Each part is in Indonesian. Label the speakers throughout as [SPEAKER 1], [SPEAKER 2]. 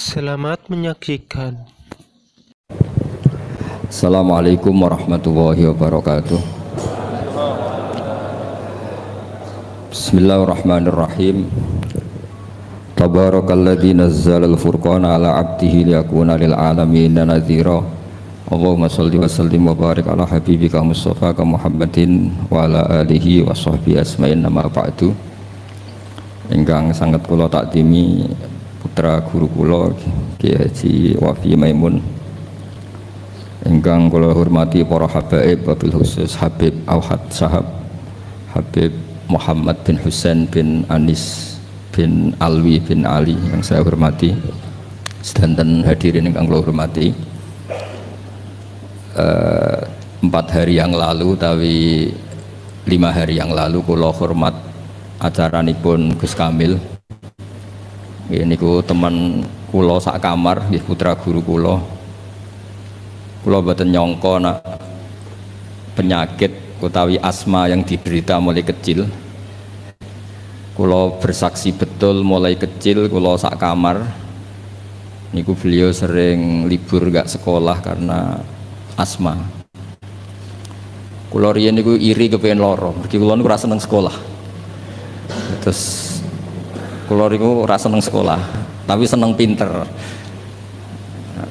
[SPEAKER 1] Selamat menyaksikan.
[SPEAKER 2] Assalamualaikum warahmatullahi wabarakatuh. Bismillahirrahmanirrahim. Tabarakalladzi nazzalal furqana ala 'abdihi liyakuna lil alamin nadhira. Allahumma shalli wa sallim wa barik ala habibika Mustafa Muhammadin wa ala alihi wa sahbihi asma'in nama ba'du. Ingkang sangat kula takdimi putra guru kula Kiai Haji Wafi Maimun, ingkang kula hormati para habaib, wabil khusus Habib Auhad Sahab, Habib Muhammad bin Husain bin Anis bin Alwi bin Ali yang saya hormati, sedanten hadirin ingkang kula hormati. 4 hari yang lalu tapi 5 hari yang lalu kula hormat acaranipun Gus Kamil. Ini ku teman kula sak kamar, putra guru kula. Kula mboten nyangka nak penyakit utawi asma yang diderita mulai kecil. Kula bersaksi betul mulai kecil kula sak kamar. Niku beliau sering libur gak sekolah karena asma. Kula riyen niku iri kepengin loro, mergi kula niku ora seneng sekolah. Terus kula niku ora seneng sekolah, tapi seneng pinter.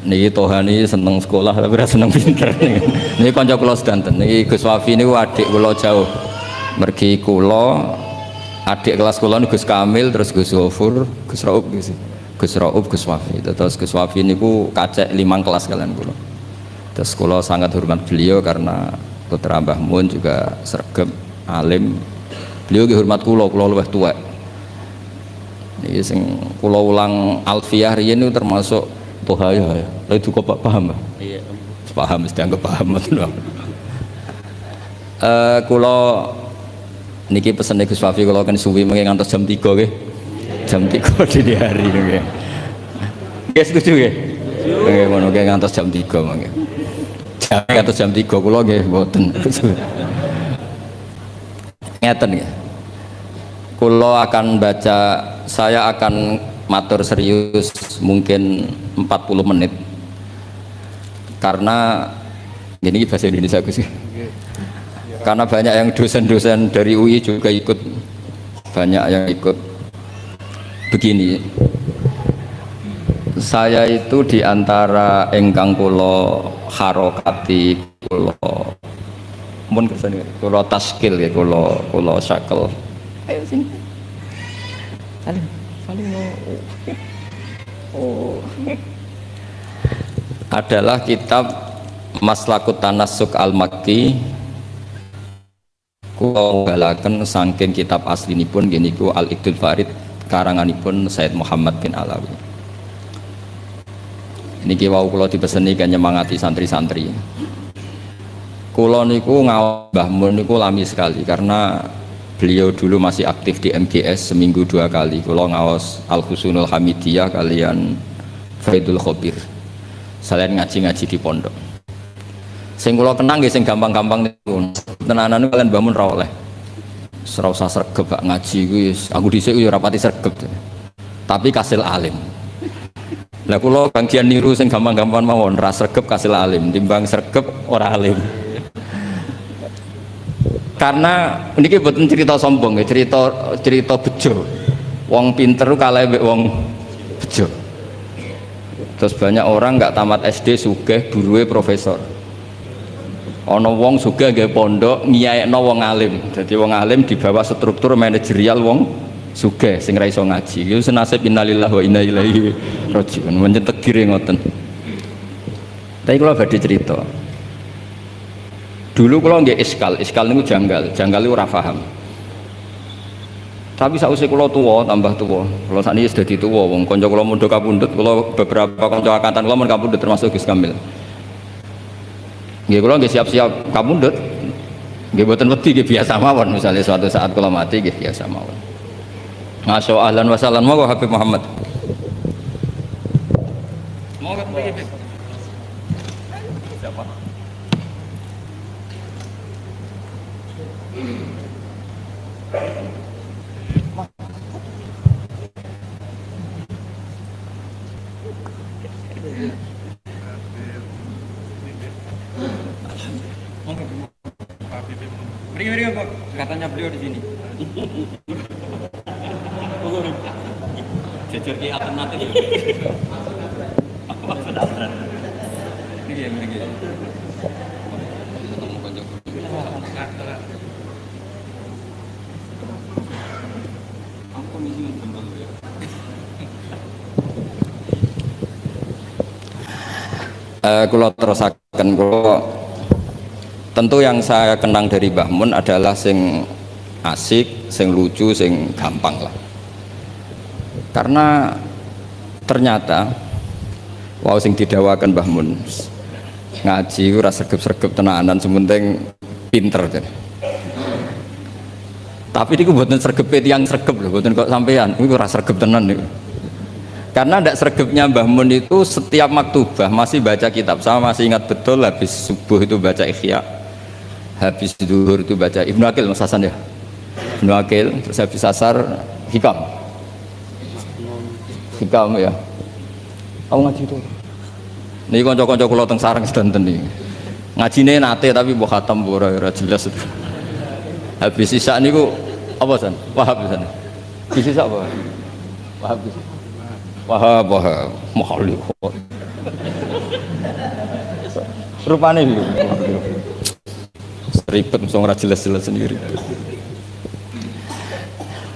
[SPEAKER 2] Niki Tohani seneng sekolah tapi ora seneng pinter. Niki kanca kula sedanten. Niki Gus Wafi niku adik kula jauh. Mergi kula adik kelas kula niku Gus Kamil, terus Gus Ghafur, Gus Raub, Gus Wafi. Terus Gus Wafi niku kacek 5 kelas kalian kula. Terus kula sangat hormat beliau karena putra Mbah Mun juga sregep alim. Beliau nggih hormat kula luwih tuwek. Niki sing kula ulang alfiyah riyen niku termasuk tohaya ya. Lha itu kok paham, Mbah? Iya, paham, mesti anggap paham tenan. Kula niki pesene Gus Wafi kula kan suwi mengke ngantos jam 3 nggih. Jam 3 dini hari nggih. Nggih setuju nggih? Nggih ngono nggih ngantos jam 3 mengke. Ngantos jam 3 kula nggih mboten. Ngeten nggih. Kula akan baca, saya akan matur serius mungkin 40 menit karena ini bahasa Indonesia Gus. Karena banyak yang dosen-dosen dari UI juga ikut, banyak yang ikut. Begini, saya itu diantara engkang kula harokati, kula mun kesane kula taskil ya, kula syakel. Ayo sini. Saling adalah kitab Maslakut Tanassuk Al-Makki. Kula balaken saking kitab aslinipun nggih niku Al-Iqdul Farid karanganipun Said Muhammad bin Alawi. Niki wau kula dipeseni kan nyemangati santri-santri. Kula niku ngawak Mbah Mun niku lami sekali karena beliau dulu masih aktif di MGS, seminggu 2 kali kula ngaos Al-Husunul Hamidiyah kalian Faidul Khobir. Selain ngaji-ngaji di pondok. Sing kula kenang nggih sing gampang-gampang niku. Tenanan kalian bangun ra oleh. Ora usah sregep gak ngaji kuwi aku dhisik yo ora pati sregep. Tapi kasil alim. Lah kula bagian niru sing gampang-gampang mawon, ra sregep kasil alim, timbang sregep ora alim. Karena niki mboten cerita sombong ya, cerita bejo. Wong pinter kalah mbek wong bejo. Terus banyak orang nggak tamat SD sugih buruwe profesor. Ana wong sugih nggih pondok ngiyaekno wong alim. Jadi wong alim di bawah struktur manajerial wong sugih sing ra iso ngaji. Iku senasib innalillahi wa inna ilaihi rajiun. Menyang takdire ngoten. Tapi kula badhe cerita. Dulu kalau nggak iskal niku janggal itu ora paham. Tapi sausé kula tuwa tambah tuwa. Kula sakniki wis dadi tuwa wong kanca kula mondok kapundhut, kula beberapa kanca angkatan kula mun kapundhut termasuk Gus Kamil. Nggih kula nggih siap-siap kapundhut. Nggih mboten wedi nggih biasa mawon, misalnya suatu saat kula mati nggih biasa mawon. Masya ahlan wa sahlan monggo Habib Muhammad. Monggo Habib. Siapa? Beri Pak, katanya beliau di sini. Jujur ki alternatif. Apa sudah? Ini yang ini. Kalau terusakan kalau tentu yang saya kenang dari Mbah Mun adalah sing asik, sing lucu, sing gampang lah. Karena ternyata wow sing didawakan Mbah Mun ngaji ora sregep-sregep tenanan, sementing pinter deh. Tapi niku mboten sregep tiyang sregep lho, mboten kok sampean. Niku ora sregep tenan niku. Karena tidak sregepnya Mbah Mun itu setiap maktubah masih baca kitab. Saya masih ingat betul habis subuh itu baca Ihya, habis zuhur itu baca Ibnu Aqil Mas Hasan ya, Ibnu Aqil, terus habis asar Hikam ya. Aku ngaji itu. Nih konco-konco kula teng sareng sedanten iki. Ngajine nate tapi mbok khatam ora jelas. Habis sisa niku apa san? Wahab san. Sisa apa? Wahab. Wahab Mukhalik. Rupane iki. Ribet mesti ora jelas-jelas sendiri.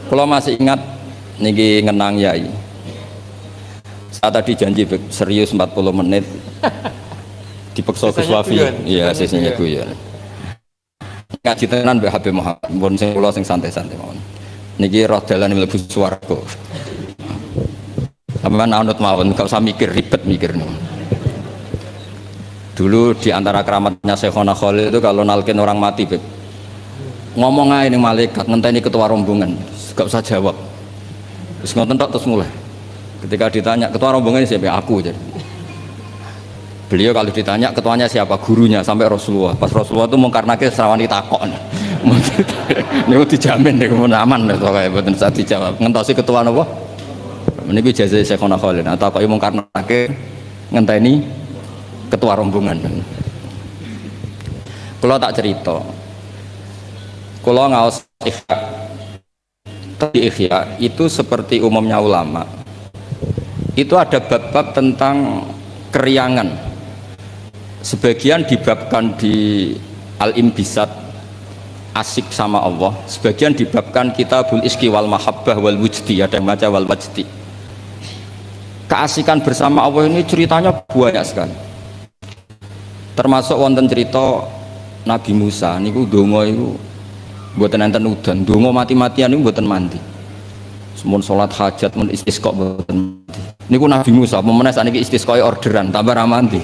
[SPEAKER 2] Kalau masih ingat niki ngenang yai. Saya tadi janji serius 40 menit. Dipaksa Gus Wafi. Iya, sesine guyon. Ngaji tenan Mbak Habib Muhammad. Mun sing kula sing santai-santai mawon. Niki roh dalan mlebu swarga. Sampeyan anut mawon, gak usah mikir ribet mikir nih. Dulu di antara keramatnya Syekhona Khalil itu kalau nalkin orang mati, Beb, ngomong aja nih malaikat, ngenteni ketua rombongan, gak usah jawab. Terus ngoten tok terus mulai. Ketika ditanya ketua rombongan siapa? Aku jadi. Beliau kalau ditanya ketuanya siapa? Gurunya sampai Rasulullah. Pas Rasulullah itu mungkar nakir serawani takok. Ini dijamin nih aman nih soalnya betul saat dijawab. Ngentosi ketua apa? Ini gue jazai Syekhona Khalil. Atau kau mungkar nakir ngenteni ketua rombongan. Kalau tak cerita, kalau ngaos Ihya itu seperti umumnya ulama, itu ada bab-bab tentang keriangan. Sebagian dibabkan di Al-Imbisat, asik sama Allah. Sebagian dibabkan Kitabul Iski wal Mahabbah wal Wujdi, ada yang baca wal Wajdi. Keasikan bersama Allah ini ceritanya banyak sekali. Termasuk wonten cerita Nabi Musa niku donga iku mboten enten udan, donga mati-matian niku mboten mandi. Semun salat hajat mun istisqa mboten mandi. Niku Nabi Musa pemenang saniki istisqae orderan tambah ra mandi.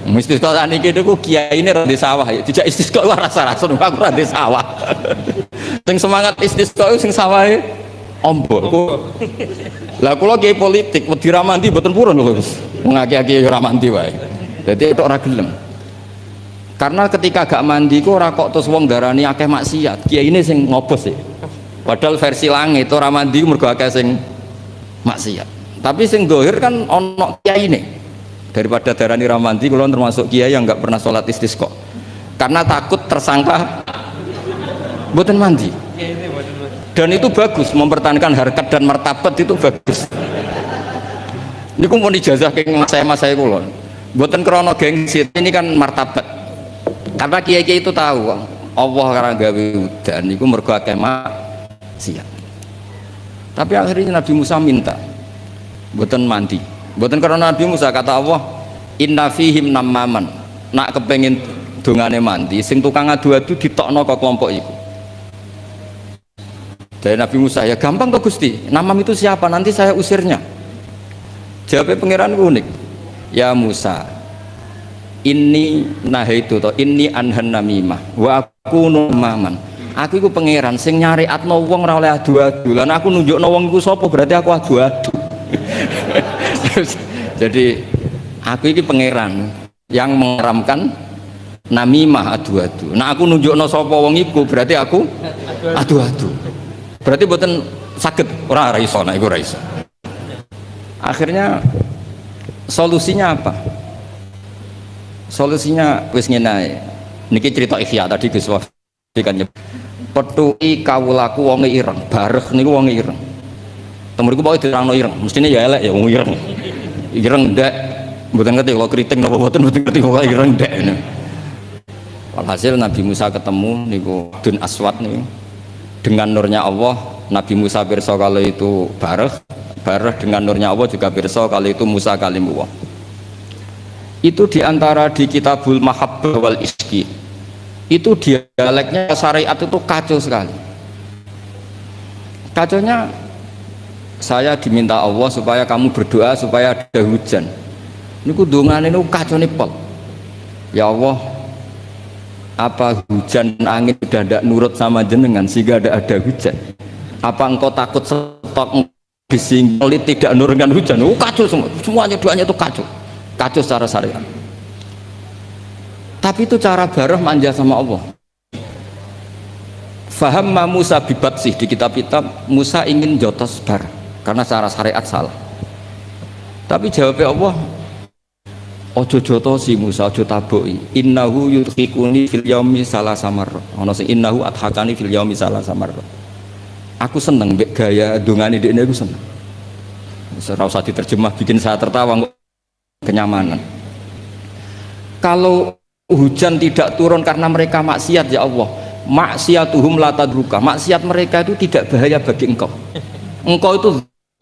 [SPEAKER 2] Istisqa saniki niku kiyaine ra di sawah ya. Dijak istisqa ora rasa-rasa aku ra di sawah. Sing semangat istisqa sing sawahe ombok. Lah kula kiai politik wedi ra mandi mboten purun lho. Wong akeh-akeh ora mandi wae. Dadi tok ora gelem. Karena ketika gak mandi ku ora kok terus wong darani akeh maksiat. Kiai ini sing ngobos sih. Padahal versi langit ora mandi mergo akeh sing maksiat. Tapi sing dohir kan ono kiai ini. Daripada darani ra mandi kula termasuk kiai yang gak pernah sholat istisqa. Karena takut tersangka mboten mandi. Dan itu bagus, mempertahankan harkat dan martabat itu bagus. Ini ku mau ijazah ke mas saya kula. Mboten krana gengsi, ini kan martabat. Karena kiai-kiai itu tahu Allah karena gawe udan niku mergo akeh maksiat. Tapi akhirnya Nabi Musa minta mboten mandi. Mboten karena Nabi Musa kata Allah, "Inna fihim namaman." Nak kepengin dongane mandi, sing tukang adu-adu ditokno ke kelompok iku. Dari Nabi Musa, ya gampang kok Gusti. Namam itu siapa? Nanti saya usirnya. Jawabnya pangeran unik. Ya Musa, ini nahaitu to ini anhan namimah wa aku numaman. Aku iku pangeran sing nyariatno wong ora oleh adu-adu. Lan aku nunjukno wong iku sapa berarti aku adu-adu. Jadi aku iki pangeran yang mengeramkan namimah adu-adu. Nah aku nunjukno sapa wong iku berarti aku adu-adu. Berarti mboten saged ora iso nek iku ora iso. Akhirnya Solusinya apa? Solusinya wis ngene ae. Niki cerita Ihya tadi Gus Wafi kan petuki kawulaku wonge ireng, bareh niku wonge ireng. Temuriku pokoke dirangno ireng, mestine ya elek ya wong ireng. Ireng ndak mboten ngerti kalau kriting napa mboten ngerti pokoke ireng ndak. Alhasil Nabi Musa ketemu niku Dun Aswad niku. Dengan nurnya Allah, Nabi Musa pirsa kalau itu bareh dengan nurnya Allah juga pirsa kalau itu Musa kalimullah. Itu diantara di Kitabul Mahabbah wal Iski, itu dialeknya syariat itu kacau sekali. Kacaunya, saya diminta Allah supaya kamu berdoa supaya ada hujan. Ini kudungan ini kacau nih pol. Ya Allah, apa hujan angin sudah tidak nurut sama jenengan sehingga ada hujan? Apa engkau takut stok disinggolit tidak nurunkan hujan? Kacau semua, semuanya doanya itu kacau. Kacau secara syariat. Tapi itu cara bareh manja sama Allah. Faham Musa bibat sih di kitab-kitab Musa ingin jotos bar karena secara syariat salah. Tapi jawabnya Allah, ojo jotosi Musa, ojo taboki. Innahu yudhikuni fil yaumi salasa marra. Ono sing innahu adhakani fil yaumi salasa marra. Aku seneng mbek gaya dongane dekne aku seneng. Ora usah diterjemah bikin saya tertawa kenyamanan. Kalau hujan tidak turun karena mereka maksiat ya Allah, maksiatuhum la tadruka, maksiat mereka itu tidak bahaya bagi engkau. Engkau itu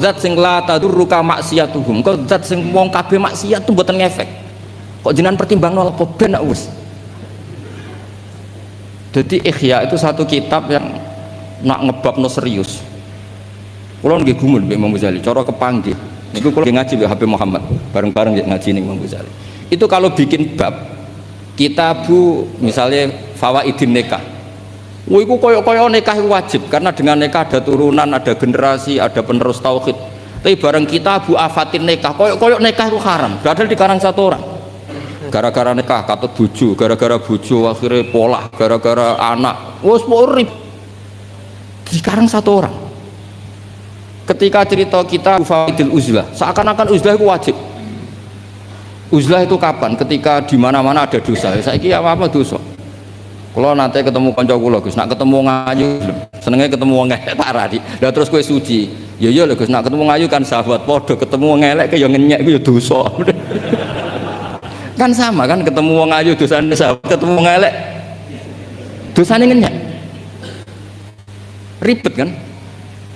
[SPEAKER 2] zat sing la tadruka maksiatuhum, engkau zat sing wong kabeh maksiat itu mboten ngefek. Kok jenengan pertimbangno apa ben wis. Jadi Ihya itu satu kitab yang nak ngebabno serius. Kula nggih gumun mbek Imam Ghazali, cara kepanggih. Niku kula ngaji mbek Habib Muhammad, bareng-bareng ngaji ning Imam Ghazali. Itu kalau bikin bab kitabu misalnya fawaidin nikah. Wah, itu koyok-koyok nikah wajib karena dengan nikah ada turunan, ada generasi, ada penerus tauhid. Tapi bareng kitabu afatin nikah, koyok-koyok nikah itu haram. Padahal dikarang satu orang. Gara-gara nikah katut bojo, gara-gara bojo akhirnya polah, gara-gara anak. Wes rib. Dikarang satu orang. Ketika cerita kita fawaidil uzlah, seakan-akan uzlah itu wajib. Uzlah itu kapan? Ketika di mana-mana ada dosa. Saiki apa dosa? Kalau nanti ketemu kanca kula Gus, nak ketemu ngayu, senenge ketemu wong elek tak radi. Lah terus kowe suci. Ya iya lho Gus, nak ketemu ngayu kan sahabat padha, ketemu wong elek ke ya ngenyek ku ya dosa. Kan sama kan ketemu wong ayu dosane sahabat, ketemu wong elek dosane ngenyek. Ribet kan?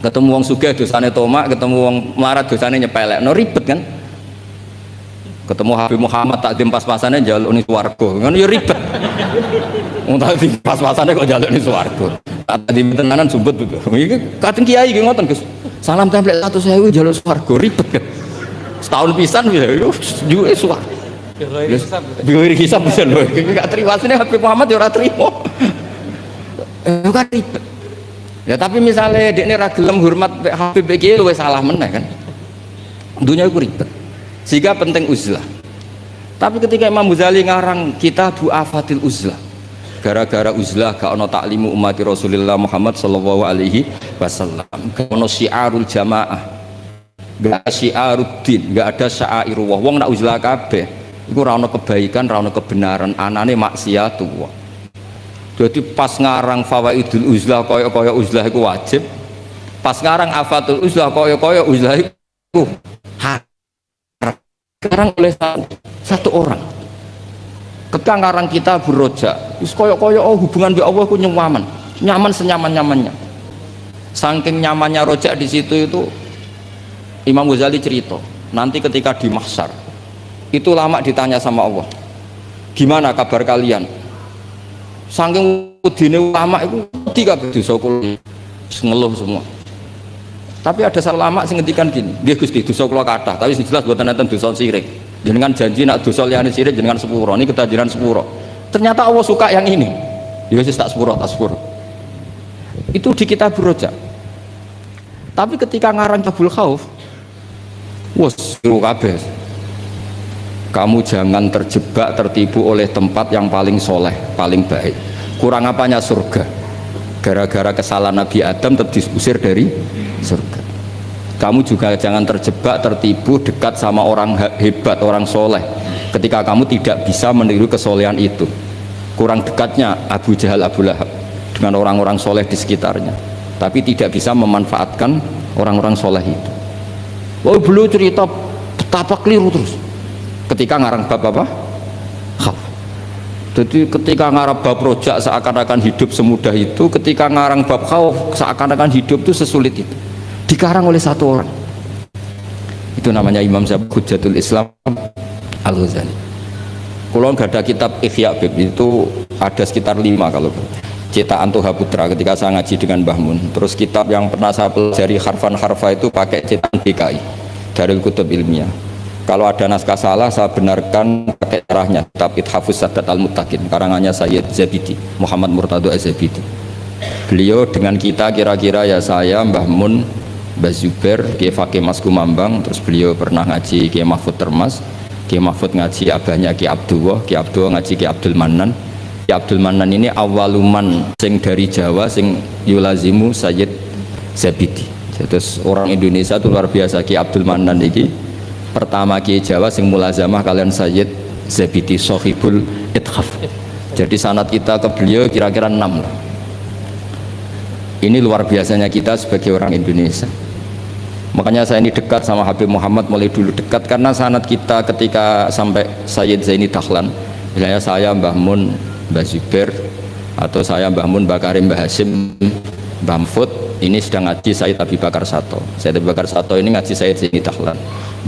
[SPEAKER 2] Ketemu wong sugih dosane tomak, ketemu wong melarat dosane nyepelek. No ribet kan? Ketemu Habib Muhammad tak dim pas-pasannya jaluk ning swarga. Kan ya ribet. Wong tak dim pas-pasannya kok jaluk ning swarga. Tak dim tenanan sumpet itu. Iki kadang kiai iki ngoten Gus. Salam template 100.000 jaluk swarga ribet kan. Setahun pisan ya juke swarga. Biar hisab bisa lho. Enggak terima asline Habib Muhammad ya ora trimo. Kan ribet. Ya tapi misalnya dekne ra gelem hormat Habib iki luwih salah meneh kan. Dunia iku ribet. Sehingga penting uzlah. Tapi ketika Imam Ghazali ngarang Kitabu Afatil Uzlah, gara-gara uzlah gak ono taklimu umat Rasulullah Muhammad sallallahu alaihi wasallam, gak ono syiarul jamaah, gak syiaruddin, gak ada syairullah. Wong nak uzlah kabeh iku ora ono kebaikan, ora ono kebenaran, anane maksiatullah. Jadi pas ngarang Fawaidul Uzlah kaya-kaya uzlah iku wajib, pas ngarang Afatul Uzlah kaya-kaya uzlah iku sekarang oleh satu orang. Ketika ngarang kita Roja, wis koyok-koyok hubungan dengan Allah ku nyaman senyaman-nyamannya. Saking nyamannya Roja di situ itu Imam Ghazali cerita, nanti ketika di mahsyar itu lama ditanya sama Allah, gimana kabar kalian? Saking udine ulama itu tiga dosa kula ngeluh semua. Tapi ada ulama sing ngendikan gini, nggih Gusti dosa kula kathah, tapi sing jelas mboten enten dosa sirik. Jenengan janji nak dosa liyane sirik jenengan sepuro, niki ketajiran sepuro. Ternyata Allah suka yang ini. Ya wis tak sepuro. Itu di kitab Roja. Tapi ketika ngarang Tabul Khauf, wes kabeh. Kamu jangan terjebak tertipu oleh tempat yang paling soleh, paling baik. Kurang apanya surga? Gara-gara kesalahan Nabi Adam tetap diusir dari surga. Kamu juga jangan terjebak, tertipu, dekat sama orang hebat, orang soleh ketika kamu tidak bisa meniru kesolehan itu. Kurang dekatnya Abu Jahal, Abu Lahab dengan orang-orang soleh di sekitarnya, tapi tidak bisa memanfaatkan orang-orang soleh itu. Oh, beliau cerita betapa keliru terus ketika ngarang bab apa? Khauf. Jadi ketika ngarang bab rojak seakan-akan hidup semudah itu, ketika ngarang bab khauf seakan-akan hidup itu sesulit itu. Dikarang oleh satu orang. Itu namanya Imam Hujjatul Islam Al-Ghazali. Kalau nggak ada kitab Ihya Bib itu ada sekitar 5 kalau cetakan Toha Putra ketika saya ngaji dengan Mbah Mun. Terus kitab yang pernah saya pelajari harfan harfa itu pakai cetakan DKI Darul Kutub Ilmiah. Kalau ada naskah salah saya benarkan pakai caranya kitab Ithafus Sadat Al-Muttaqin karangannya Sayyid Zabidi, Muhammad Murtado Az-Zabidi. Beliau dengan kita kira-kira ya saya, Mbah Mun, Mbah Zubair, Kiai Fakih Mas Kumambang, terus beliau pernah ngaji Kiai Mahfud Termas, Kiai Mahfud ngaji abahnya Kiai Abdullah ngaji Kiai Abdul Manan. Kiai Abdul Manan ini awaluman sing dari Jawa sing yulazimu Sayyid Zabidi. Terus orang Indonesia itu luar biasa. Kiai Abdul Manan ini pertama Kiai Jawa sing mulazamah kalian Sayyid Zabidi Sohibul Ithaf. Jadi sanad kita ke beliau kira-kira 6 lah. Ini luar biasanya kita sebagai orang Indonesia. Makanya saya ini dekat sama Habib Muhammad mulai dulu dekat karena sanad kita ketika sampai Sayyid Zaini Dahlan, misalnya saya Mbah Mun, Mbah Zubair, atau saya Mbah Mun, Mbah Karim, Mbah Hasim, Mbah Mfud, ini sedang ngaji Sayyid Abi Bakar Sato. Sayyid Abi Bakar Sato ini ngaji Sayyid Zaini Dahlan.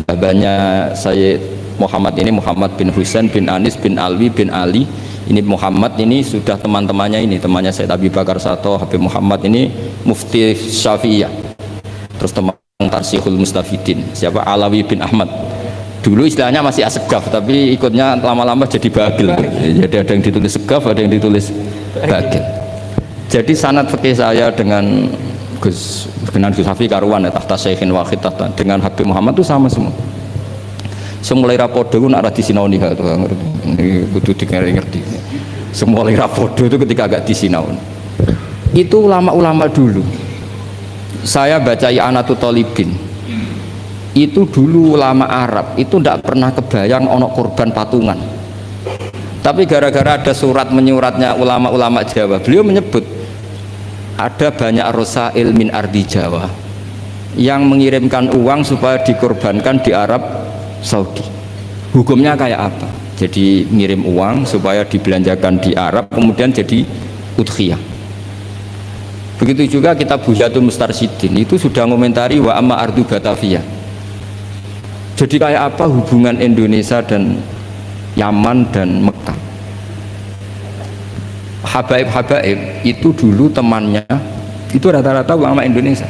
[SPEAKER 2] Babanya Sayyid Muhammad ini Muhammad bin Husain bin Anis bin Alwi bin Ali. Ini Muhammad ini sudah teman-temannya ini, temannya Sayyid Abi Bakar Sato, Habib Muhammad ini Mufti Syafi'iyah. Terus teman Tarsihul Mustafidin, siapa Alawi bin Ahmad. Dulu istilahnya masih Asegaf, tapi ikutnya lama-lama jadi Bagil. Jadi ada yang ditulis Segaf, ada yang ditulis Bagil. Jadi sanad fikih saya dengan Gus Hafi karuan ya, tahta Syekhin Wahid tahta dengan Habib Muhammad itu sama semua. Semulai rapodo itu nak disinauni itu kudu ngerti. Semulai rapodo itu ketika agak disinaun. Itu ulama-ulama dulu. Saya baca I'anatul Thalibin. Itu dulu ulama Arab itu tidak pernah kebayang ono korban patungan. Tapi gara-gara ada surat menyuratnya ulama-ulama Jawa, beliau menyebut ada banyak rosail min ardi Jawa yang mengirimkan uang supaya dikorbankan di Arab Saudi. Hukumnya kayak apa? Jadi ngirim uang supaya dibelanjakan di Arab kemudian jadi udhiyah. Begitu juga kitab Buhyatul Mustarsyidin itu sudah ngomentari wa amma ardu Batavia. Jadi kayak apa hubungan Indonesia dan Yaman dan Mekah. Habaib-habaib itu dulu temannya itu rata-rata ulama Indonesia.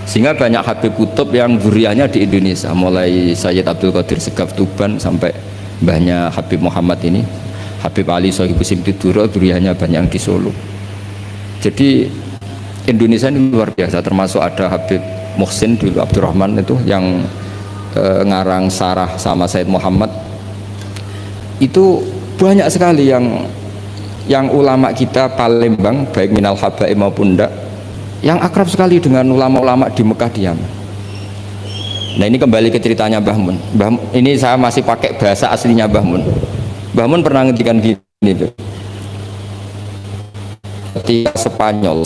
[SPEAKER 2] Sehingga banyak Habib Kutub yang zuriyahnya di Indonesia, mulai Sayyid Abdul Qadir Segaf Tuban sampai banyak Habib Muhammad ini, Habib Ali Sohibu Simtiduro, zuriyahnya banyak yang di Solo. Jadi Indonesia ini luar biasa, termasuk ada Habib Muhsin dulu Abdurrahman itu yang ngarang sarah sama Said Muhammad. Itu banyak sekali yang ulama kita Palembang baik minal habaib maupun enggak yang akrab sekali dengan ulama-ulama di Mekah di Yaman. Nah ini kembali ke ceritanya Mbah Mun. Ini saya masih pakai bahasa aslinya Mbah Mun. Mbah Mun pernah ngendikan gini tuh. Ketika Spanyol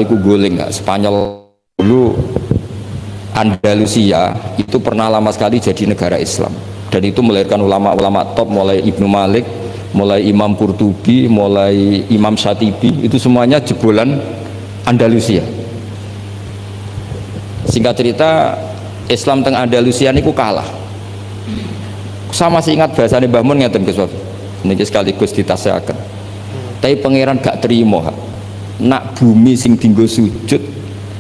[SPEAKER 2] itu guling nggak? Spanyol dulu Andalusia itu pernah lama sekali jadi negara Islam dan itu melahirkan ulama-ulama top mulai Ibnu Malik, mulai Imam Qurtubi, mulai Imam Syatibi, itu semuanya jebolan Andalusia. Singkat cerita Islam teng Andalusia niku kalah. Saya masih ingat bahasane Mbah Mun ngeten Gus Wafi. Niki sekaligus ditasehaken. Tapi pangeran gak terima. Nak bumi sing dinggo sujud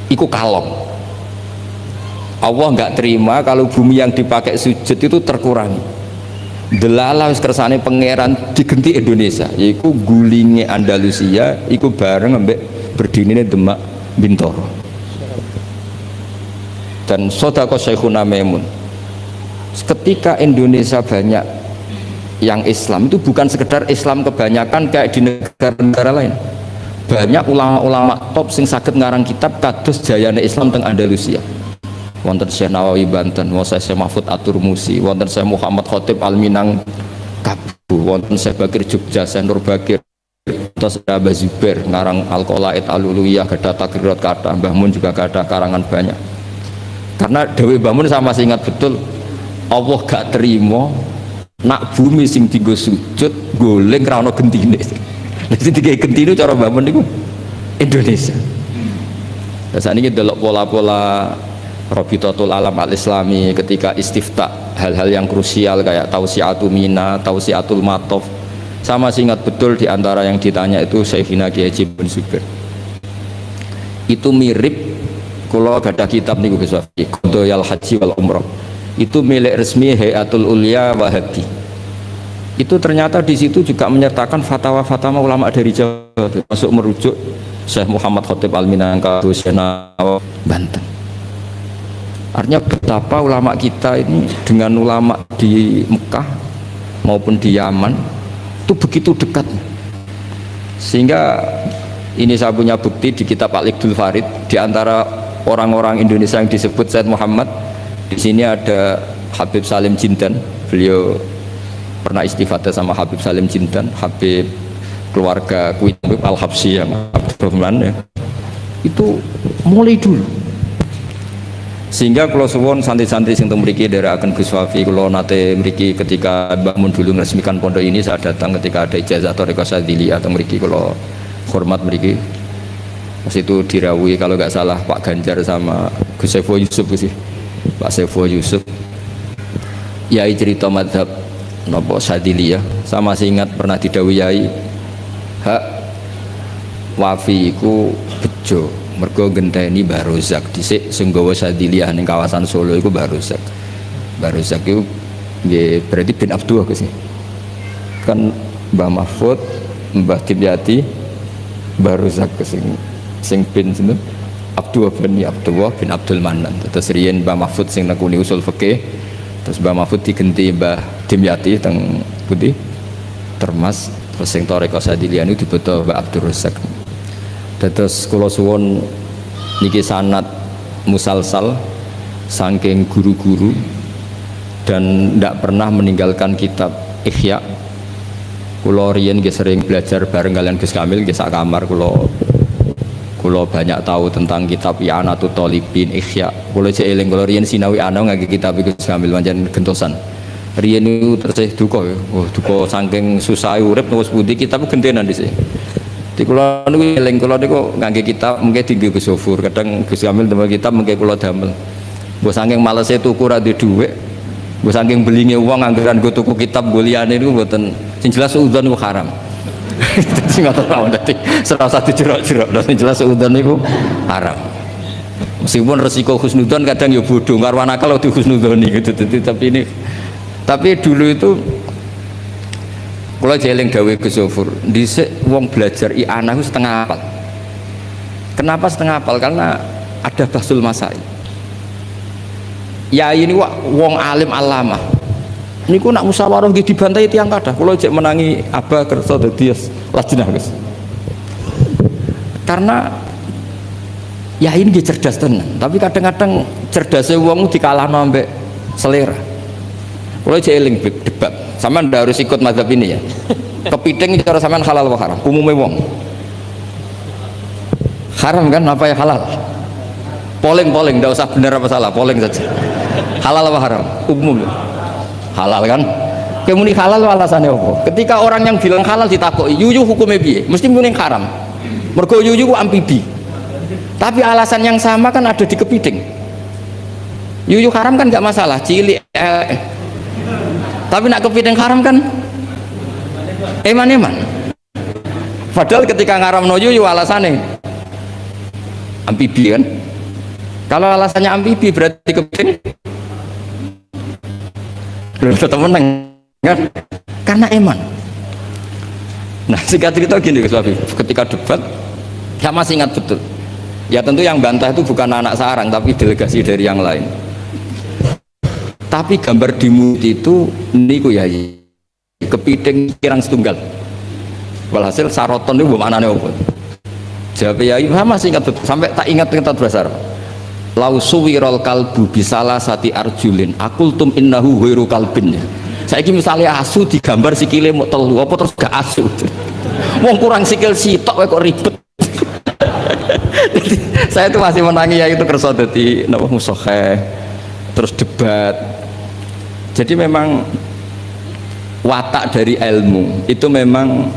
[SPEAKER 2] iku kalong. Allah nggak terima kalau bumi yang dipakai sujud itu terkurangi. Delala wis kersane pangeran digenti Indonesia, yaiku gulinge Andalusia iku bareng ambek berdinine Demak Bintoro. Dan sodako Syekhuna Maimun. Ketika Indonesia banyak yang Islam itu bukan sekedar Islam kebanyakan kayak di negara-negara lain. Banyak ulama-ulama top sing saged ngarang kitab kados jayane Islam teng Andalusia. wonten Syekh Nawawi Banten, wonten Syekh Mahfud Atur Musi, wonten Syekh Muhammad Khotib Al Minang Kabu, wonten Syekh Bakir Jogja, Syekh Nur Bakir, terus Abah Zubair ngarang Al-Qolaid Al-Uluyah, gada Takrirat kata, Mbah Mun juga gada karangan banyak. Karena Dewi Mbah Mun saya masih ingat betul, Allah gak terima nak bumi sing dienggo sujud goleng ra ono gentine. Lha sing digawe gentine cara Mbah Mun niku Indonesia. Lah sakniki delok pola-pola Rabitatul Alam Al-Islami ketika istifta hal-hal yang krusial kayak Tausiatul Mina, Tausiatul Matof. Sama masih ingat betul di antara yang ditanya itu Syekhina Kiai Haji bin Zubair. Itu mirip kalau ada kitab niku Gus Wafi, Qadayal Haji wal Umrah. Itu milik resmi Hayatul Ulya Wahabi. Itu ternyata di situ juga menyertakan fatwa-fatwa ulama dari Jawa, termasuk merujuk Syekh Muhammad Khotib Al Minangka, Syekh Nawawi Banten. Artinya betapa ulama kita ini dengan ulama di Mekah maupun di Yaman itu begitu dekat, sehingga ini saya punya bukti di kitab Al-Iqdul Farid. Di antara orang-orang Indonesia yang disebut Said Muhammad, di sini ada Habib Salim Jindan. Beliau pernah istifadah sama Habib Salim Jindan, Habib keluarga Kuit Al-Habsyi yang Abdurrahman ya. Itu mulai dulu, sehingga kalau suwon santri-santri sing teng mriki dherekaken Gus Wafi, kula nate mriki ketika Mbah Mun dulu meresmikan pondok ini, saya datang ketika ada ijazah Thariqah Syadziliyah atau mriki, kula hormat mriki. Pas itu dirawuhi kalau nggak salah Pak Ganjar sama Gus Saiful Yusuf sih, Pak Saiful Yusuf. Yai cerita madhab napa Syadziliyah, saya masih ingat pernah didhawuhi Yai, hak Wafi iku bejo mergo genteni Mbah Rozak dhisik sing gawa Syadziliyah ning kawasan Solo iku Mbah Rozak. Mbah Rozak iku nggih berarti bin Abdullah sih. Kan Mbah Mahfud, Mbah Dimyati, Mbah Rozak sing bin sinten? Abdullah bin Abdul Manan. Terus riyen Mbah Mahfud sing nekuni usul fikih, terus Mbah Mahfud digenti Mbah Dimyati teng Putih Termas, terus sing Thariqah Syadziliyah niku dibeto Mbah Abdul Rozak. Terus kula suwun niki sanad musalsal saking guru-guru dan ndak pernah meninggalkan kitab Ihya. Kula riyen nggih sering belajar bareng kalian Gus Kamil nggih sak kamar, kula banyak tahu tentang kitab I'anatul Thalibin Ihya. Kula cek eling kula riyen sinau ana ngangge kitab Gus Kamil pancen gentosan. Riyen niku terus duka ya. Oh, duka saking susah urip terus pundi kitab gentenan dhisik. Di kula niku eling kula niku ngangge kitab mengke tinggi Gus Sofur, kadang Gus Kamil damel kitab mengke kula damel. Mbok saking malese tuku ra duwe dhuwit, mbok saking belinge wong anggaran go tuku kitab go liyane niku mboten, sing jelas udzon niku haram. Sing ngoten mawon dadi serasa dijerok-jerok, sing jelas udzon niku haram. Meskipun resiko husnudzon kadang ya bodho, karo nakal di husnudzoni gitu. Tapi dulu itu kalau jeling dawe Gus Sofur, dhisik wong belajar i'anah setengah hafal. Kenapa setengah hafal? Karena ada bahsul masai. Ya ini wong alim alamah. Niku nak musyawarah nggih dibantai tiyang kathah. Kula jek menangi Abah kersa dadi lajnah Gus. Karena ya ini nggih cerdas tenan, tapi kadang-kadang cerdasnya wong dikalahno ambek selera. Kula jek eling debat. Sampean ndak harus ikut mazhab ini ya. Kepiting cara sampean halal apa haram? Umumnya wong haram kan, apa ya halal? Polling ndak usah benar apa salah, polling saja. Halal apa haram? Umum halal kan. Kemuni halal alasannya apa? Ketika orang yang bilang halal ditakoki, yuyu hukumnya piye? Mesti muni haram. Mergo yuyu ku amfibi. Tapi alasan yang sama kan ada di kepiting. Yuyu haram kan nggak masalah, cilik tapi nak kepiting haram kan eman-eman. Padahal ketika ngaram noyu alasannya amfibi kan. Kalau alasannya amfibi berarti kepiting tetap menang kan, karena eman. Nah singkat cerita gini Gus Wafi, ketika debat saya masih ingat betul ya, tentu yang bantah itu bukan anak sarang tapi delegasi dari yang lain. Tapi gambar di mulut itu niku ya kepiting kirang setunggal. Walhasil saroton itu maknane apa? Jawab ya saya masih ingat sampai tak ingat bahasa Arab. lau suwirol kalbu bisalah sati arjulin akultum innahu ghairu kalbin. Saiki misalnya asu digambar sikile mau telu apa terus gak asu. Wong kurang sikil sitok kok ribet. Saya tuh masih menangi ya itu kersa dadi napa musokheh terus debat. Jadi memang watak dari ilmu itu memang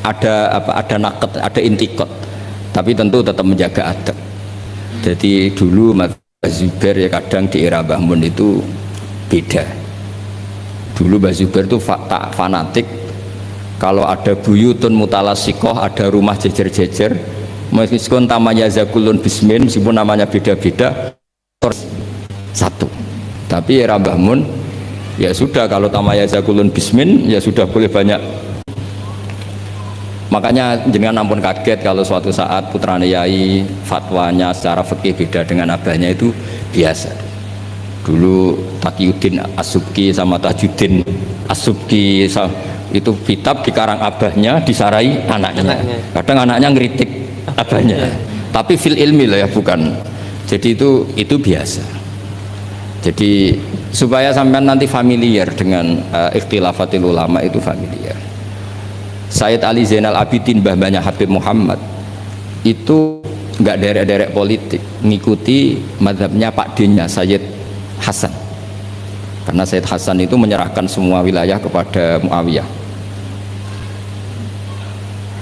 [SPEAKER 2] ada apa, ada naket, ada intikot, tapi tentu tetap menjaga adab. Jadi dulu Mas Zubair ya kadang di era Mbah Mun itu beda. Dulu Mbah Zubair itu tak fanatik kalau ada buyutun mutalasikoh, ada rumah jejer-jejer, meskipun namanya zakulun bismin, meskipun namanya beda-beda satu. Tapi era Mbah Mun ya sudah, kalau tamaya zakulun bismin ya sudah boleh banyak. Makanya jenengan ampun kaget kalau suatu saat putrane yai fatwanya secara fikih beda dengan abahnya, itu biasa. Dulu Taqiyuddin As-Subki sama Tajuddin As-Subki itu kitab dikarang abahnya, disarai anaknya. Kadang anaknya ngeritik abahnya, tapi fil ilmi lah ya, bukan. Jadi itu biasa. Jadi supaya sampean nanti familiar dengan ikhtilafatil ulama, itu familiar. Sayyid Ali Zainal Abidin, mbah-mbahnya Habib Muhammad, itu nggak derek-derek politik, ngikuti mazhabnya Pak D-nya Sayyid Hasan, karena Sayyid Hasan itu menyerahkan semua wilayah kepada Muawiyah.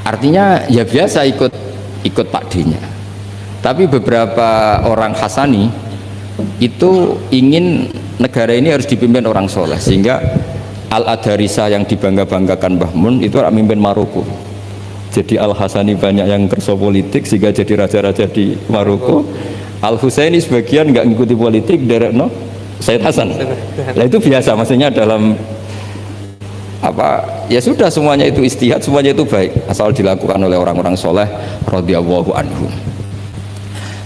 [SPEAKER 2] Artinya ya biasa ikut Pak D-nya. Tapi beberapa orang Hasani itu ingin negara ini harus dipimpin orang soleh, sehingga Al-Adarisa yang dibangga-banggakan Mbah Mun itu orang mimpin Maroko. Jadi Al-Hasani banyak yang kerso politik sehingga jadi raja-raja di Maroko. Al-Husaini sebagian nggak ngikuti politik, derek no Sayyid Hasan. Nah itu biasa, maksudnya dalam apa ya sudah, semuanya itu istihad, semuanya itu baik asal dilakukan oleh orang-orang soleh radhiyallahu anhum.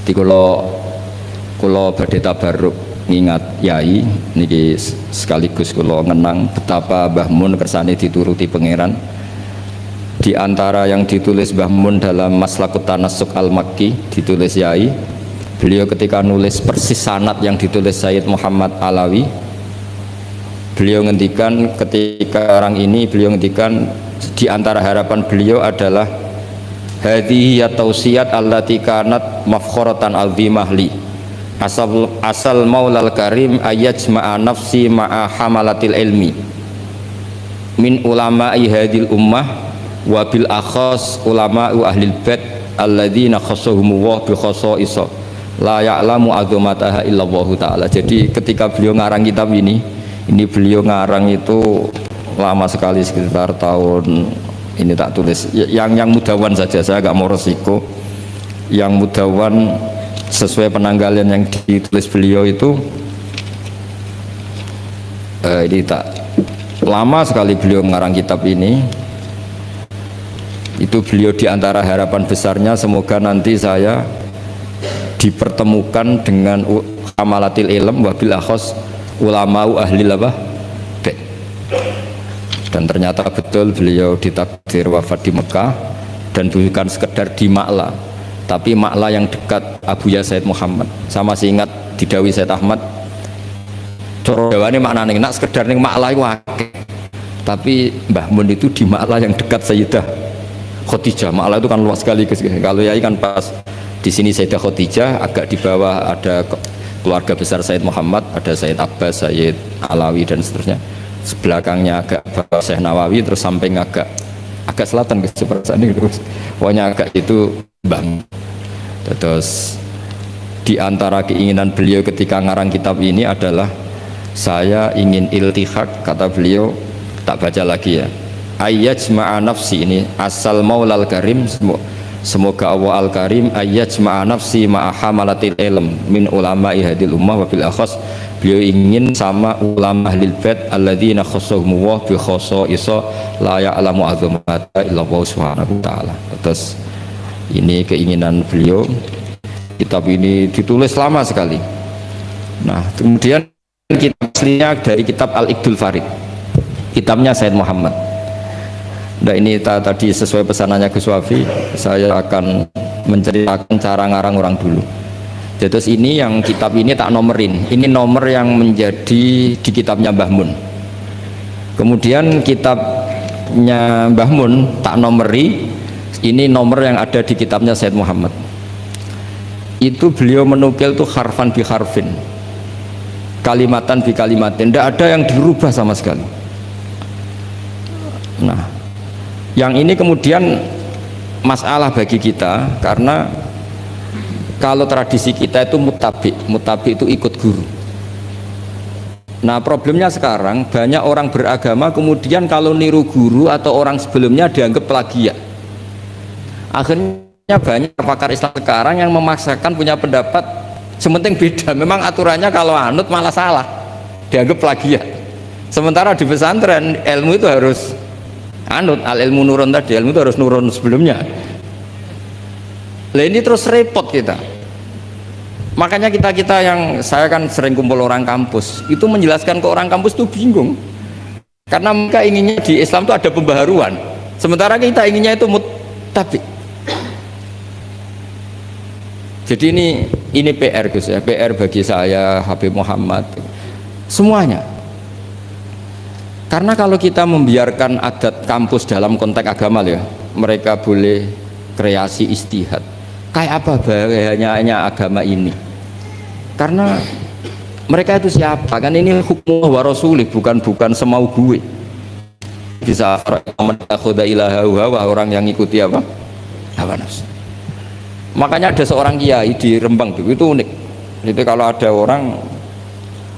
[SPEAKER 2] Di kulo badhe tabarruk ngingat yai niki sekaligus kulo ngenang betapa Mbah Mun kersane dituruti pangeran. Di antara yang ditulis Mbah Mun dalam Maslakut Tanassuk Al-Makki ditulis yai, beliau ketika nulis persis sanad yang ditulis Sayyid Muhammad Alawi, beliau ngendikan ketika orang ini, beliau ngendikan di antara harapan beliau adalah hadhihi ya tausiyat allati kanat mafkhoratan al-dhimah li asal maulal karim ayajma'a nafsi ma'a hamalatil ilmi min ulama'i hadil ummah wa bil akhas ulama'u ahlil bait alladzina khassahumullah bi khassa'isa la ya'lamu azamataha illallah ta'ala. Jadi ketika beliau ngarang kitab ini beliau ngarang itu lama sekali, sekitar tahun ini tak tulis yang mudawan saja, saya agak mau resiko yang mudawan sesuai penanggalan yang ditulis beliau itu ini tak lama sekali beliau mengarang kitab ini. Itu beliau diantara harapan besarnya semoga nanti saya dipertemukan dengan amalatil ilm wabil akhos ulama'u ahlil apa bait. Dan ternyata betul beliau ditakdir wafat di Mekah, dan bukan sekedar di Ma'la, tapi Ma'la yang dekat Abu Ya Said Muhammad. Sama masih ingat didawi Said Ahmad coro jawane maknane nak sekedar ning Ma'la iku akeh, tapi Mbah Mun itu di Ma'la yang dekat Sayyidah Khadijah. Ma'la itu kan luas sekali guys. Kalau yai kan pas di sini Sayyidah Khadijah, agak di bawah ada keluarga besar Said Muhammad, ada Said Abbas, Said Alawi dan seterusnya. Sebelakangnya agak bawah Syekh Nawawi, terus samping agak selatan ke seperti ini terus. Pokoknya agak itu Bang. Terus di antara keinginan beliau ketika ngarang kitab ini adalah saya ingin iltihak, kata beliau, tak baca lagi ya. Ayyajma'a nafsi, ini asal maulal karim, semoga Allah al-karim ayyajma'a nafsi ma'a hamalatil ilm min ulama'i hadil ummah wa bil akhas. Beliau ingin sama ulama ahlil bait alladzina khassahumullah bi khassa'isa la ya'lamu azamata illallah subhanahu wa ta'ala. Terus ini keinginan beliau. Kitab ini ditulis lama sekali. Nah, kemudian kitab aslinya dari kitab Al-Iqdul Farid, kitabnya Said Muhammad. Nah ini tadi sesuai pesanannya Gus Wafi, saya akan menceritakan cara ngarang orang dulu. Terus ini yang kitab ini tak nomerin. Ini nomor yang menjadi di kitabnya Mbah Mun. Kemudian kitabnya Mbah Mun tak nomeri. Ini nomor yang ada di kitabnya Said Muhammad. Itu beliau menukil tuh harfan bi harfin, kalimatan bi kalimatin. Tidak ada yang dirubah sama sekali. Nah, yang ini kemudian masalah bagi kita karena kalau tradisi kita itu mutabi itu ikut guru. Nah, problemnya sekarang banyak orang beragama kemudian kalau niru guru atau orang sebelumnya dianggap plagiat. Akhirnya banyak pakar Islam sekarang yang memaksakan punya pendapat sementing beda. Memang aturannya kalau anut malah salah, dianggap plagiat. Sementara di pesantren ilmu itu harus anut, al ilmu nurun tadi, ilmu itu harus nurun sebelumnya. Lah ini terus repot kita. Makanya kita yang saya kan sering kumpul orang kampus, itu menjelaskan ke orang kampus itu bingung. Karena mereka inginnya di Islam itu ada pembaharuan. Sementara kita inginnya itu mutabi. Jadi ini PR Gus ya, PR bagi saya, Habib Muhammad, semuanya. Karena kalau kita membiarkan adat kampus dalam konteks agama ya, mereka boleh kreasi istihad. Kayak apa bahayanya agama ini? Karena mereka itu siapa? Kan ini hukum wa rasulih, bukan semau gue. Bisa menakhuda ilaha orang yang ikuti apa? Hawa nafsu. Makanya ada seorang kiai di Rembang itu unik. Itu kalau ada orang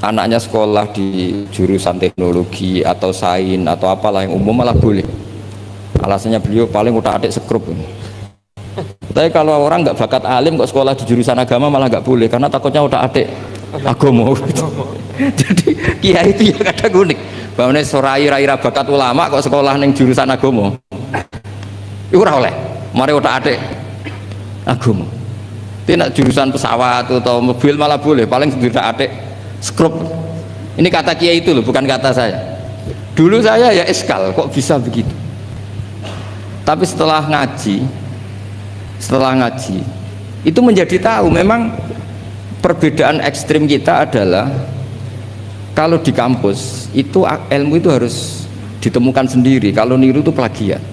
[SPEAKER 2] anaknya sekolah di jurusan teknologi atau sains atau apalah yang umum malah boleh. Alasannya beliau paling utak-atik sekrup. Tapi kalau orang nggak bakat alim kok sekolah di jurusan agama malah nggak boleh karena takutnya utak-atik agama. Jadi kiai itu ya kadang unik. Bahwa sorai-rai bakat ulama kok sekolah neng jurusan agama. Itu ora oleh. Mari utak-atik agama. Tidak jurusan pesawat atau mobil malah boleh, paling tidak ada skrup. Ini kata kiai itu loh, bukan kata saya. Dulu saya ya eskal, kok bisa begitu. Tapi setelah ngaji itu menjadi tahu memang perbedaan ekstrim kita adalah kalau di kampus itu ilmu itu harus ditemukan sendiri. Kalau niru itu plagiat.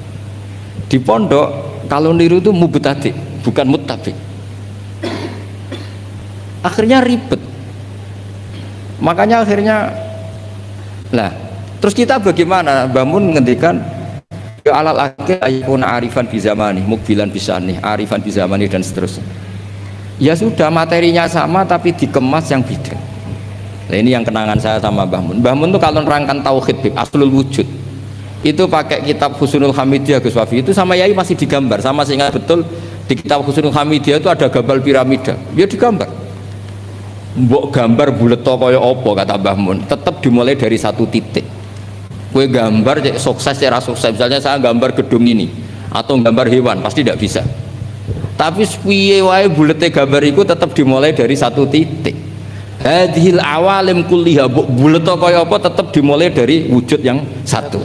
[SPEAKER 2] Di pondok kalau niru itu mubtadi, bukan muttabi. Akhirnya ribet. Makanya akhirnya terus kita bagaimana? Bangun ngendikan ya alal akhir ayakuna arifan bi zamani, mukbilan bisani, arifan bi zamani dan seterusnya. Ya sudah materinya sama tapi dikemas yang beda. Nah, ini yang kenangan saya sama Mbah Mun. Mbah Mun tuh kalau nerangkan tauhid aslul wujud itu pakai kitab Husnul Hamidiyah Gus Wafi itu sama Yai masih digambar. Sama saya ingat betul di kitab Husnul Hamidiyah itu ada gambar piramida. Dia digambar. Mbok gambar bulet kaya apa kata Mbah Mun, tetap dimulai dari satu titik. Kue gambar cek sukses cara sukses. Misalnya saya gambar gedung ini atau gambar hewan pasti tidak bisa. Tapi piye wae bulete gambar itu tetap dimulai dari satu titik. Hadhil awalim kulliha bulet kaya apa tetap dimulai dari wujud yang satu.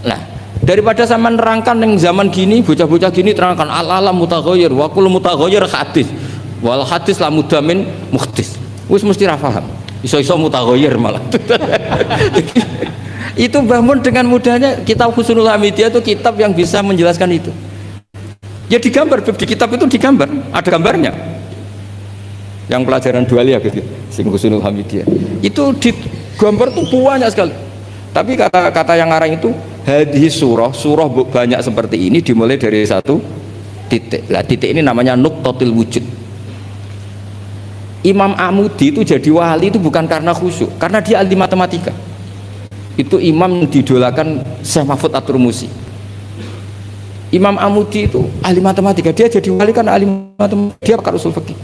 [SPEAKER 2] Nah, daripada sama nerangkan yang zaman gini bocah-bocah gini terangkan al-alam mutaghayyir wa kullu mutaghayyir hadis wal hadis la mudamin muhdis. Wis mesti ra paham. Iso-iso mutaghayyir malah. Itu Mbah Mun dengan mudahnya kitab Husnul Hamidiyah itu kitab yang bisa menjelaskan itu. Ya digambar di kitab itu digambar, ada gambarnya. Yang pelajaran dualia gitu, sing Husnul Hamidiyah. Itu digambar tuh banyak sekali. Tapi kata yang ngarang itu hadis surah banyak seperti ini dimulai dari satu titik. Lah titik ini namanya nuqtatul wujud. Imam Amudi itu jadi wali itu bukan karena khusyuk, karena dia ahli matematika. Itu imam yang didolakan Syekh Mahfud At-Turmusi. Imam Amudi itu ahli matematika, dia jadi wali kan ahli matematika, dia pakar usul fikih.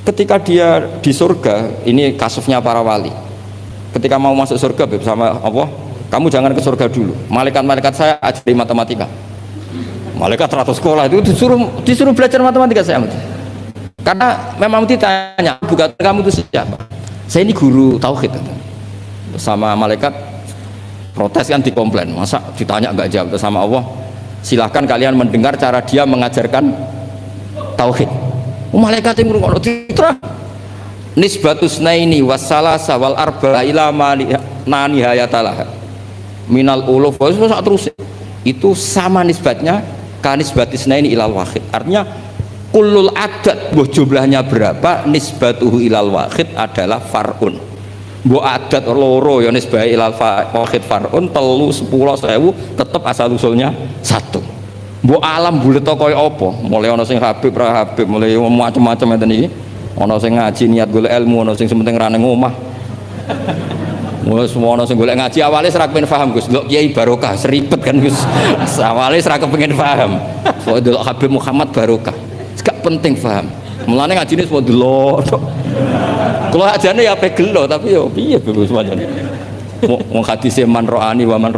[SPEAKER 2] Ketika dia di surga, ini kasusnya para wali. Ketika mau masuk surga bersama Allah, kamu jangan ke surga dulu. Malaikat-malaikat saya ajari matematika. Malaikat 100 sekolah itu disuruh belajar matematika saya. Karena memang ditanya, bukan kamu itu siapa? Saya ini guru tauhid. Sama malaikat protes kan dikomplain, masa ditanya nggak jawab. Sama Allah, silahkan kalian mendengar cara dia mengajarkan tauhid. Malaikat yang ngrungokno diterang. Nisbatus naini wassalasa wal arba ila nani hayatalah minal uluf terus itu sama nisbatnya kanisbatis naini ilal wahid. Artinya kullul adat jumlahnya berapa nisbatuhu ilal wahid adalah far'un. Mbok adat loro ya nisbah ilal wahid far'un 3 10 1000 tetap asal usulnya 1. Mbok alam bulet kaya apa? Mulai ana sing Habib ra Habib, mulai macam-macam ngeten iki. Ana sing ngaji niat golek ilmu, ana sing sementing ra ning omah. Wes ana sing golek ngaji awale ora kepengin paham Gus. Delok Kiai Barokah seribet kan Gus. Awale ora kepengin paham. Kok delok Habib Muhammad Barokah. Gak penting paham. Mulane ngajine semua delok. Kalau ajane ya ape gelo tapi yo piye Gus pancen. Wong hadise man ro'ani wa man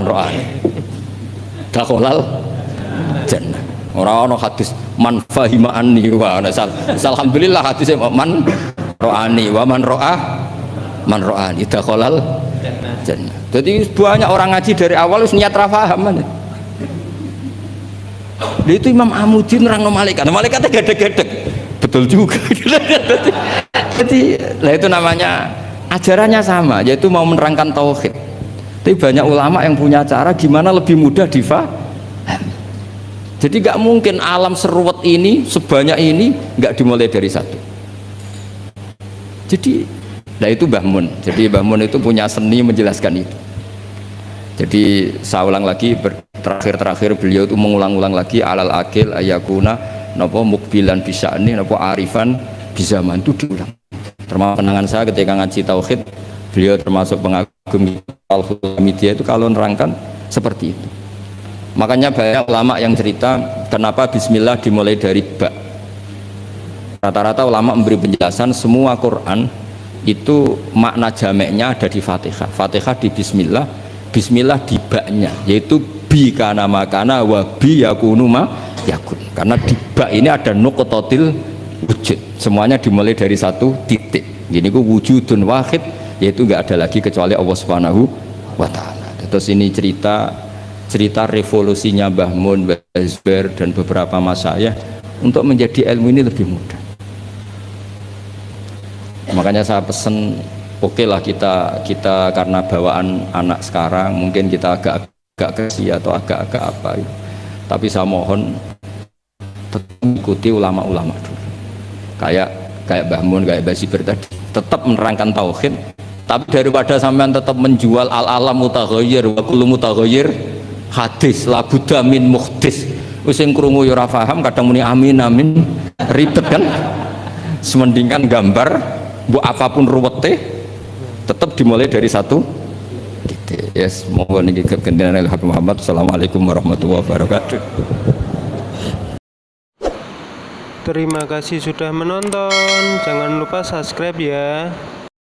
[SPEAKER 2] ro'ani. Dakhalal jannah. Ora ana hadis man fahima anni wa alhamdulillah hadis man ro'ani wa man ro'ani dakhalal jannah. Jadi banyak orang ngaji dari awal wis niat ra paham. Dia itu Imam Amuddin nerangno malaikatnya gedek-gedek. Betul juga. Jadi lah itu namanya ajarannya sama, yaitu mau menerangkan tauhid. Tapi banyak ulama yang punya cara gimana lebih mudah difahami. Jadi nggak mungkin alam seruat ini sebanyak ini nggak dimulai dari satu. Jadi, nah itu Mbah Mun. Jadi Mbah Mun itu punya seni menjelaskan itu. Jadi saya ulang lagi, terakhir beliau itu mengulang-ulang lagi alal akil ayakuna napa mukbilan bisa ini napa arifan bisa mantu diulang. Termasuk kenangan saya ketika ngaji tauhid, beliau termasuk pengagum Al-Hamidiyah itu kalau nerangkan seperti itu. Makanya banyak ulama yang cerita kenapa bismillah dimulai dari ba. Rata-rata ulama memberi penjelasan semua Quran itu makna jameknya ada di Fatihah. Fatihah di bismillah, bismillah di ba-nya, yaitu bi kana makana wa bi yakunu ma yakun. Karena di ba ini ada nuqtatil wujud. Semuanya dimulai dari satu titik. Ini ku wujudun wahid, yaitu enggak ada lagi kecuali Allah Subhanahu wa taala. Terus ini cerita revolusinya Mbah Mun, Mbah Zubair dan beberapa masyayikh untuk menjadi ilmu ini lebih mudah. Makanya saya pesen, oke lah kita karena bawaan anak sekarang mungkin kita agak kasih atau agak apa gitu. Tapi saya mohon tetap ikuti ulama-ulama dulu. Kayak Mbah Mun, kayak Mbah Zubair tadi, tetap menerangkan tauhid. Tapi daripada sampean tetap menjual al-alam mutaghayyir wa kullu mutaghayyir hadis la budda min muhdis, wis sing krungu ya ora paham, kadang muni amin ribet kan. Semendingan gambar mbok apapun ruwete tetap dimulai dari satu titik. Yes, mohon niki kegendenan Habib Muhammad. Assalamualaikum warahmatullahi wabarakatuh.
[SPEAKER 1] Terima kasih sudah menonton. Jangan lupa subscribe ya.